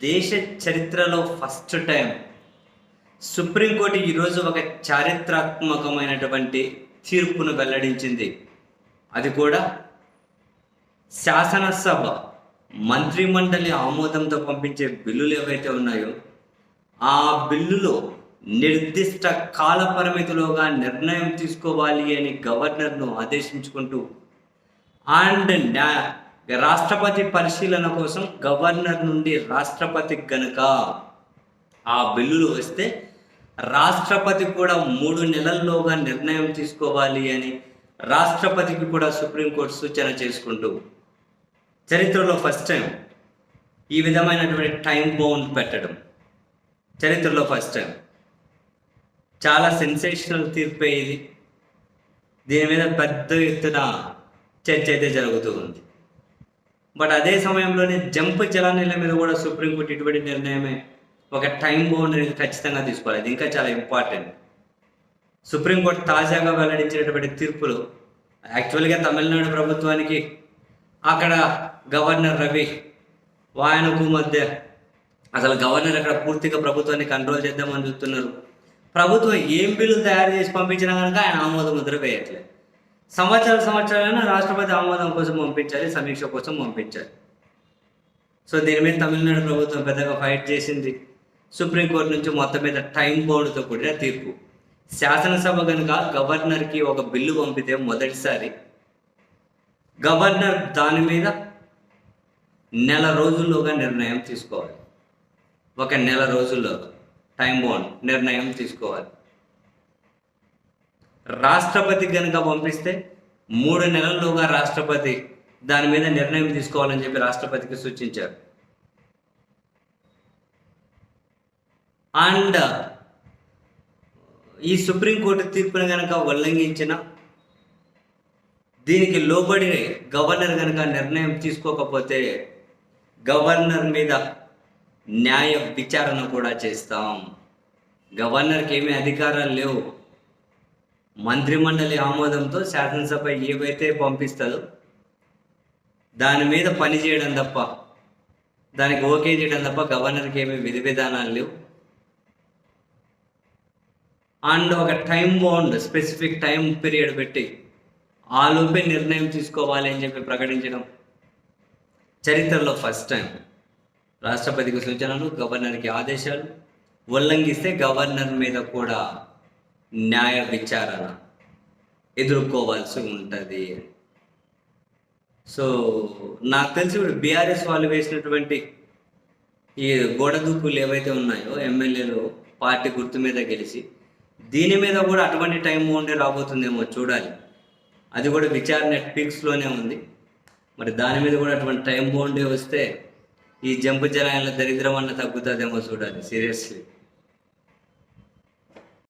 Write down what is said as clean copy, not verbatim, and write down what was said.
దేశ చరిత్రలో first time supreme court ఈరోజు ఒక చారిత్రాత్మకమైనటువంటి తీర్పును వెల్లడించింది. అది కూడా శాసనసభ మంత్రిమండలి ఆమోదంతో పంపించే బిల్లులు ఏవైతే ఉన్నాయో ఆ బిల్లులో నిర్దిష్ట కాల పరిమితిలోగా నిర్ణయం తీసుకోవాలి అని గవర్నర్ను ఆదేశించుకుంటూ అండ్ రాష్ట్రపతి పరిశీలన కోసం గవర్నర్ నుండి రాష్ట్రపతికి గనుక ఆ బిల్లులు వస్తే రాష్ట్రపతి కూడా 3 నెలల్లోగా నిర్ణయం తీసుకోవాలి అని రాష్ట్రపతికి కూడా సుప్రీంకోర్టు సూచన చేసుకుంటూ చరిత్రలో ఫస్ట్ టైం ఈ విధమైనటువంటి టైం బౌండ్ పెట్టడం చరిత్రలో ఫస్ట్ టైం. చాలా సెన్సేషనల్ తీర్పే ఇది. దీని మీద పెద్ద ఎత్తున చర్చ అయితే జరుగుతూ ఉంది. బట్ అదే సమయంలోనే జంప్ చలానీల మీద కూడా సుప్రీంకోర్టు ఇటువంటి నిర్ణయమే, ఒక టైం బౌండ్ అనేది ఖచ్చితంగా తీసుకోవాలి. ఇది ఇంకా చాలా ఇంపార్టెంట్. సుప్రీంకోర్టు తాజాగా వెల్లడించినటువంటి తీర్పులు యాక్చువల్గా తమిళనాడు ప్రభుత్వానికి అక్కడ గవర్నర్ రవి ఆయనకు మధ్య అసలు గవర్నర్ అక్కడ పూర్తిగా ప్రభుత్వాన్ని కంట్రోల్ చేద్దామని చూస్తున్నారు. ప్రభుత్వం ఏం బిల్లు తయారు చేసి పంపించినా కనుక ఆయన ఆమోద ముద్ర వేయట్లేదు. సంవత్సరాలైనా రాష్ట్రపతి ఆమోదం కోసం పంపించాలి, సమీక్ష కోసం పంపించాలి. సో దీని మీద తమిళనాడు ప్రభుత్వం పెద్దగా ఫైట్ చేసింది. సుప్రీంకోర్టు నుంచి మొత్తం మీద టైం బౌండ్తో కూడిన తీర్పు. శాసనసభ కనుక గవర్నర్కి ఒక బిల్లు పంపితే మొదటిసారి గవర్నర్ దాని మీద నెల రోజుల్లోగా నిర్ణయం తీసుకోవాలి. ఒక నెల రోజుల్లో టైం బౌండ్ నిర్ణయం తీసుకోవాలి. రాష్ట్రపతి కనుక పంపిస్తే 3 నెలల్లోగా రాష్ట్రపతి దాని మీద నిర్ణయం తీసుకోవాలని చెప్పి రాష్ట్రపతికి సూచించారు. అండ్ ఈ సుప్రీంకోర్టు తీర్పును కనుక ఉల్లంఘించిన, దీనికి లోబడి గవర్నర్ కనుక నిర్ణయం తీసుకోకపోతే గవర్నర్ మీద న్యాయ విచారణ కూడా చేస్తాం. గవర్నర్కి ఏమీ అధికారాలు లేవు. మంత్రిమండలి ఆమోదంతో శాసనసభ ఏవైతే పంపిస్తుందో దాని మీద పని చేయడం తప్ప, దానికి ఓకే చేయడం తప్ప గవర్నర్కి ఏమీ విధి విధానాలు లేవు. అండ్ ఒక time bound specific time period పెట్టి ఆ లోపే నిర్ణయం తీసుకోవాలి అని చెప్పి ప్రకటించడం చరిత్రలో ఫస్ట్ టైం. రాష్ట్రపతికి సూచనలు, గవర్నర్కి ఆదేశాలు, ఉల్లంఘిస్తే గవర్నర్ మీద కూడా న్యాయ విచారణ ఎదుర్కోవాల్సి ఉంటుంది. సో నాకు తెలిసి ఇప్పుడు బీఆర్ఎస్ వాళ్ళు వేసినటువంటి ఈ గోడదూకులు ఏవైతే ఉన్నాయో ఎమ్మెల్యేలు పార్టీ గుర్తు మీద గెలిచి, దీని మీద కూడా అటువంటి టైం బౌండే రాబోతుందేమో చూడాలి. అది కూడా విచారణ నెట్ఫ్లిక్స్లోనే ఉంది. మరి దాని మీద కూడా అటువంటి టైం బౌండే వస్తే ఈ జంపు జలాల దరిద్రం అన్న తగ్గుతుందేమో చూడాలి సీరియస్లీ.